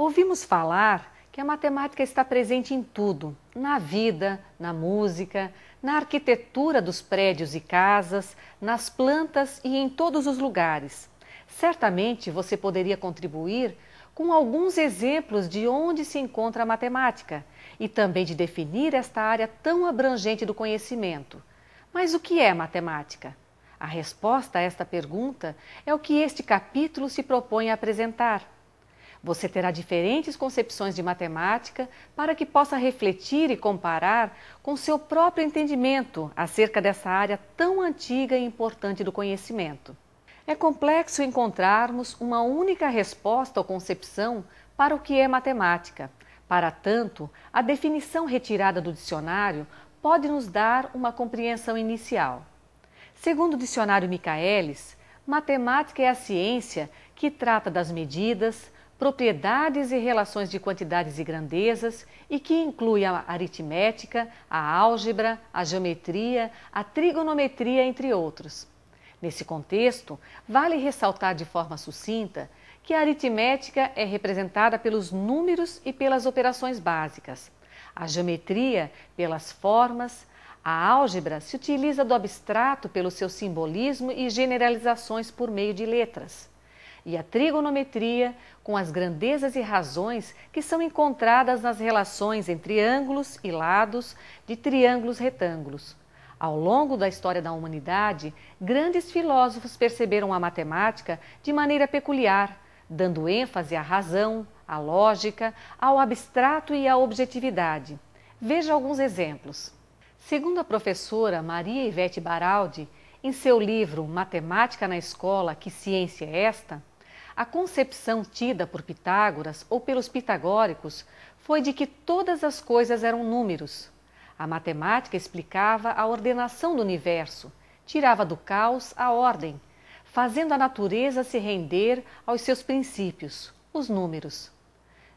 Ouvimos falar que a matemática está presente em tudo, na vida, na música, na arquitetura dos prédios e casas, nas plantas e em todos os lugares. Certamente você poderia contribuir com alguns exemplos de onde se encontra a matemática e também de definir esta área tão abrangente do conhecimento. Mas o que é matemática? A resposta a esta pergunta é o que este capítulo se propõe a apresentar. Você terá diferentes concepções de matemática para que possa refletir e comparar com seu próprio entendimento acerca dessa área tão antiga e importante do conhecimento. É complexo encontrarmos uma única resposta ou concepção para o que é matemática. Para tanto, a definição retirada do dicionário pode nos dar uma compreensão inicial. Segundo o dicionário Michaelis, matemática é a ciência que trata das medidas, propriedades e relações de quantidades e grandezas e que inclui a aritmética, a álgebra, a geometria, a trigonometria, entre outros. Nesse contexto, vale ressaltar de forma sucinta que a aritmética é representada pelos números e pelas operações básicas. A geometria, pelas formas. A álgebra se utiliza do abstrato pelo seu simbolismo e generalizações por meio de letras. E a trigonometria, com as grandezas e razões que são encontradas nas relações entre ângulos e lados de triângulos retângulos. Ao longo da história da humanidade, grandes filósofos perceberam a matemática de maneira peculiar, dando ênfase à razão, à lógica, ao abstrato e à objetividade. Veja alguns exemplos. Segundo a professora Maria Ivete Baraldi, em seu livro Matemática na Escola, que ciência é esta?, a concepção tida por Pitágoras ou pelos pitagóricos foi de que todas as coisas eram números. A matemática explicava a ordenação do universo, tirava do caos a ordem, fazendo a natureza se render aos seus princípios, os números.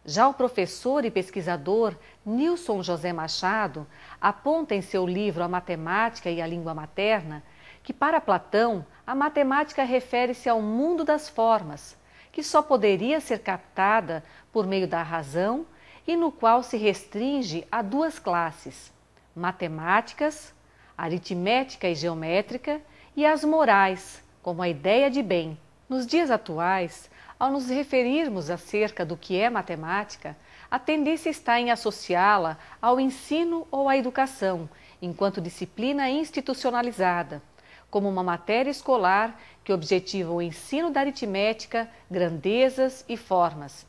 Já o professor e pesquisador Nilson José Machado aponta em seu livro A Matemática e a Língua Materna que, para Platão, a matemática refere-se ao mundo das formas, que só poderia ser captada por meio da razão e no qual se restringe a duas classes, matemáticas, aritmética e geométrica, e as morais, como a ideia de bem. Nos dias atuais, ao nos referirmos acerca do que é matemática, a tendência está em associá-la ao ensino ou à educação, enquanto disciplina institucionalizada, como uma matéria escolar que objetiva o ensino da aritmética, grandezas e formas.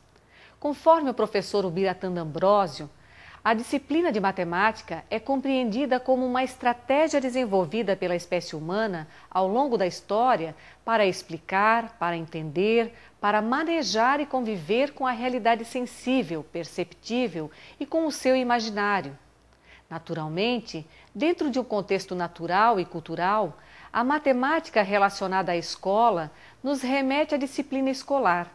Conforme o professor Ubiratã D'Ambrosio, a disciplina de matemática é compreendida como uma estratégia desenvolvida pela espécie humana ao longo da história para explicar, para entender, para manejar e conviver com a realidade sensível, perceptível e com o seu imaginário. Naturalmente, dentro de um contexto natural e cultural, a matemática relacionada à escola nos remete à disciplina escolar,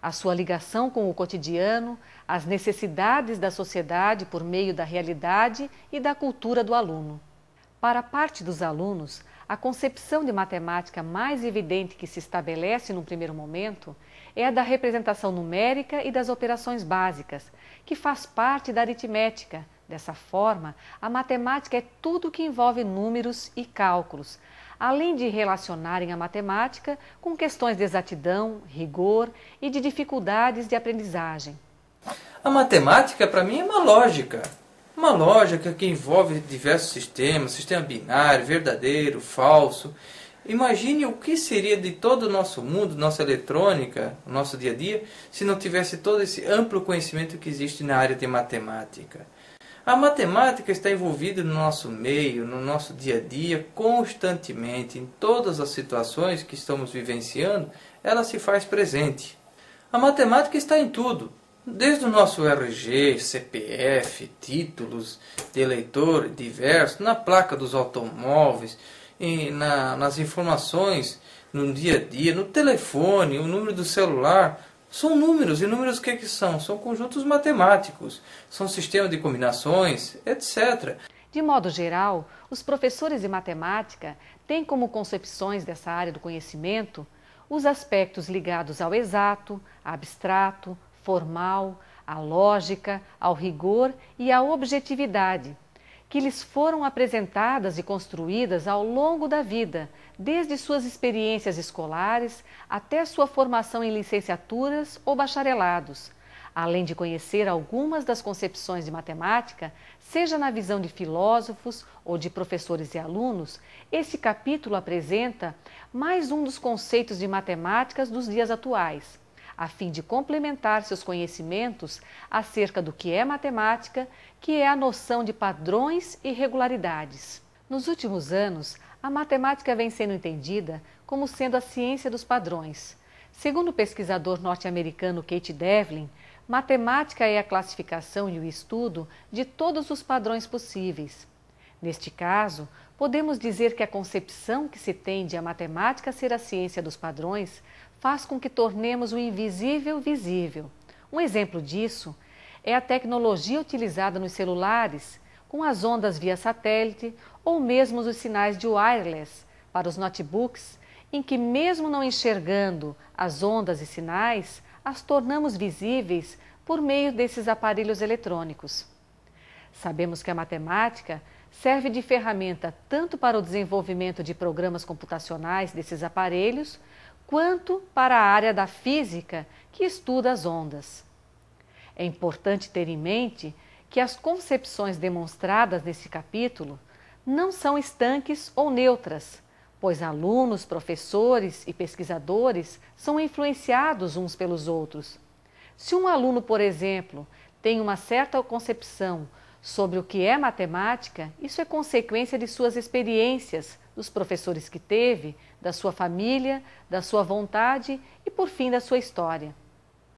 à sua ligação com o cotidiano, às necessidades da sociedade por meio da realidade e da cultura do aluno. Para a parte dos alunos, a concepção de matemática mais evidente que se estabelece num primeiro momento é a da representação numérica e das operações básicas, que faz parte da aritmética. Dessa forma, a matemática é tudo que envolve números e cálculos, além de relacionarem a matemática com questões de exatidão, rigor e de dificuldades de aprendizagem. A matemática, para mim, é uma lógica que envolve diversos sistemas, sistema binário, verdadeiro, falso. Imagine o que seria de todo o nosso mundo, nossa eletrônica, o nosso dia a dia, se não tivesse todo esse amplo conhecimento que existe na área de matemática. A matemática está envolvida no nosso meio, no nosso dia a dia, constantemente, em todas as situações que estamos vivenciando, ela se faz presente. A matemática está em tudo, desde o nosso RG, CPF, títulos de eleitor diversos, na placa dos automóveis, nas informações no dia a dia, no telefone, o número do celular. São números, e números o que são? São conjuntos matemáticos, são sistemas de combinações, etc. De modo geral, os professores de matemática têm como concepções dessa área do conhecimento os aspectos ligados ao exato, abstrato, formal, à lógica, ao rigor e à objetividade, que lhes foram apresentadas e construídas ao longo da vida, desde suas experiências escolares até sua formação em licenciaturas ou bacharelados, além de conhecer algumas das concepções de matemática, seja na visão de filósofos ou de professores e alunos. Esse capítulo apresenta mais um dos conceitos de matemáticas dos dias atuais, a fim de complementar seus conhecimentos acerca do que é matemática, que é a noção de padrões e regularidades. Nos últimos anos, a matemática vem sendo entendida como sendo a ciência dos padrões. Segundo o pesquisador norte-americano Kate Devlin, matemática é a classificação e o estudo de todos os padrões possíveis. Neste caso, podemos dizer que a concepção que se tem de a matemática ser a ciência dos padrões faz com que tornemos o invisível visível. Um exemplo disso é a tecnologia utilizada nos celulares, com as ondas via satélite ou mesmo os sinais de wireless para os notebooks, em que mesmo não enxergando as ondas e sinais, as tornamos visíveis por meio desses aparelhos eletrônicos. Sabemos que a matemática serve de ferramenta tanto para o desenvolvimento de programas computacionais desses aparelhos, quanto para a área da física que estuda as ondas. É importante ter em mente que as concepções demonstradas nesse capítulo não são estanques ou neutras, pois alunos, professores e pesquisadores são influenciados uns pelos outros. Se um aluno, por exemplo, tem uma certa concepção sobre o que é matemática, isso é consequência de suas experiências, dos professores que teve, da sua família, da sua vontade e, por fim, da sua história.